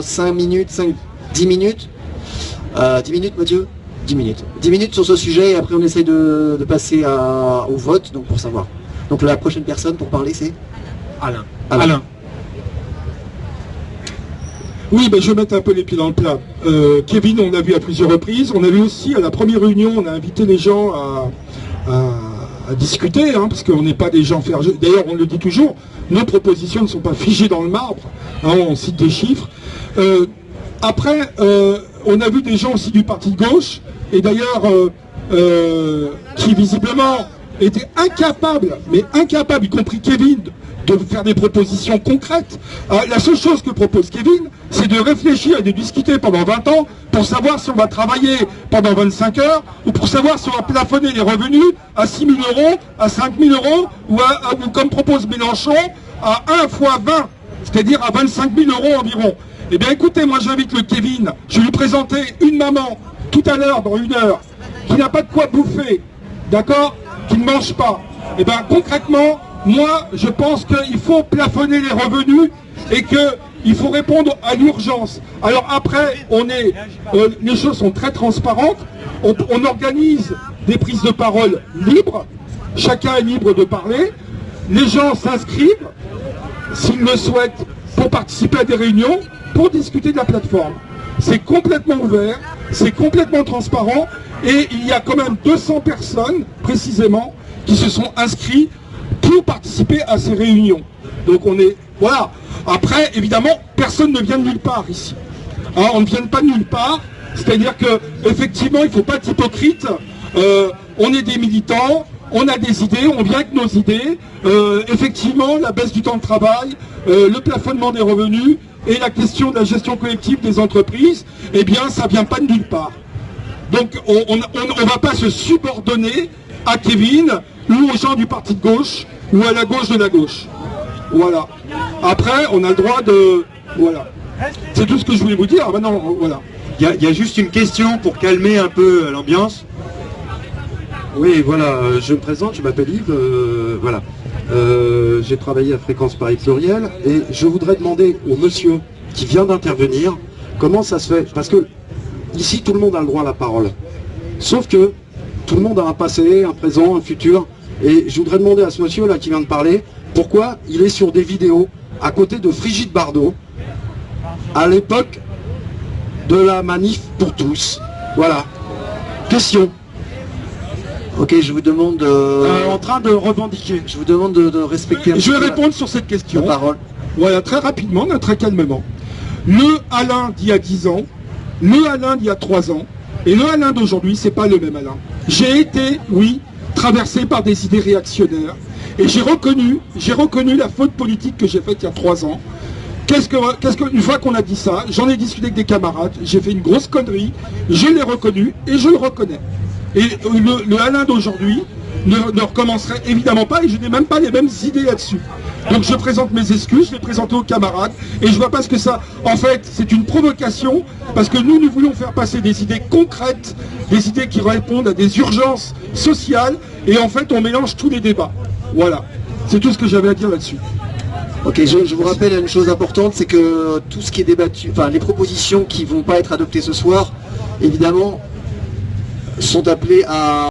5 minutes, 10 minutes. 10 minutes, Mathieu? 10 minutes. 10 minutes sur ce sujet et après on essaye de passer au vote, donc pour savoir. Donc la prochaine personne pour parler, c'est Alain. Alain. Oui, ben, je vais mettre un peu les pieds dans le plat. Kevin, on l'a vu à plusieurs reprises. On a vu aussi à la première réunion, on a invité les gens à discuter, hein, parce qu'on n'est pas des gens fergés. D'ailleurs, on le dit toujours, nos propositions ne sont pas figées dans le marbre. Hein, on cite des chiffres. Après, on a vu des gens aussi du parti de gauche, et d'ailleurs, qui visiblement étaient incapables, mais incapables, y compris Kevin, de faire des propositions concrètes. La seule chose que propose Kevin, c'est de réfléchir et de discuter pendant 20 ans pour savoir si on va travailler pendant 25 heures ou pour savoir si on va plafonner les revenus à 6 000 euros, à 5 000 euros ou comme propose Mélenchon, à 1 fois 20, c'est-à-dire à 25 000 euros environ. Eh bien écoutez, moi j'invite le Kevin, je vais lui présenter une maman tout à l'heure, dans 1 heure, qui n'a pas de quoi bouffer, d'accord, qui ne mange pas. Eh bien concrètement, moi, je pense qu'il faut plafonner les revenus et qu'il faut répondre à l'urgence. Alors après, les choses sont très transparentes. On organise des prises de parole libres. Chacun est libre de parler. Les gens s'inscrivent, s'ils le souhaitent, pour participer à des réunions, pour discuter de la plateforme. C'est complètement ouvert, c'est complètement transparent. Et il y a quand même 200 personnes, précisément, qui se sont inscrites pour participer à ces réunions. Donc on est... Voilà. Après, évidemment, personne ne vient de nulle part ici. Hein, on ne vient pas de nulle part. C'est-à-dire que effectivement, il ne faut pas être hypocrite. On est des militants, on a des idées, on vient avec nos idées. Effectivement, la baisse du temps de travail, le plafonnement des revenus et la question de la gestion collective des entreprises, eh bien, ça ne vient pas de nulle part. Donc on ne va pas se subordonner à Kevin ou aux gens du parti de gauche ou à la gauche de la gauche. Voilà. Après, on a le droit de... Voilà. C'est tout ce que je voulais vous dire. Ah, maintenant, voilà. Il y a juste une question pour calmer un peu l'ambiance. Oui, voilà, je me présente, je m'appelle Yves, voilà. J'ai travaillé à Fréquence Paris Pluriel et je voudrais demander au monsieur qui vient d'intervenir comment ça se fait. Parce que ici, tout le monde a le droit à la parole. Sauf que tout le monde a un passé, un présent, un futur. Et je voudrais demander à ce monsieur-là qui vient de parler, pourquoi il est sur des vidéos à côté de Brigitte Bardot, à l'époque de la manif pour tous. Voilà. Question. Ok, je vous demande En train de revendiquer. Je vous demande de respecter un Je vais peu répondre sur cette question. la parole. Voilà, très rapidement, très calmement. Le Alain d'il y a 10 ans, le Alain d'il y a 3 ans, et le Alain d'aujourd'hui, c'est pas le même Alain. J'ai été, oui, traversé par des idées réactionnaires, et j'ai reconnu la faute politique que j'ai faite il y a 3 ans. Une fois qu'on a dit ça, j'en ai discuté avec des camarades, j'ai fait une grosse connerie, je l'ai reconnu, et je le reconnais. Et le Alain d'aujourd'hui ne recommencerait évidemment pas, et je n'ai même pas les mêmes idées là-dessus. Donc je présente mes excuses, je les présente aux camarades, et je vois pas ce que ça... En fait, c'est une provocation, parce que nous voulons faire passer des idées concrètes, des idées qui répondent à des urgences sociales, et en fait, on mélange tous les débats. Voilà. C'est tout ce que j'avais à dire là-dessus. Ok, je vous rappelle une chose importante, c'est que tout ce qui est débattu, enfin les propositions qui vont pas être adoptées ce soir, évidemment, sont appelées à...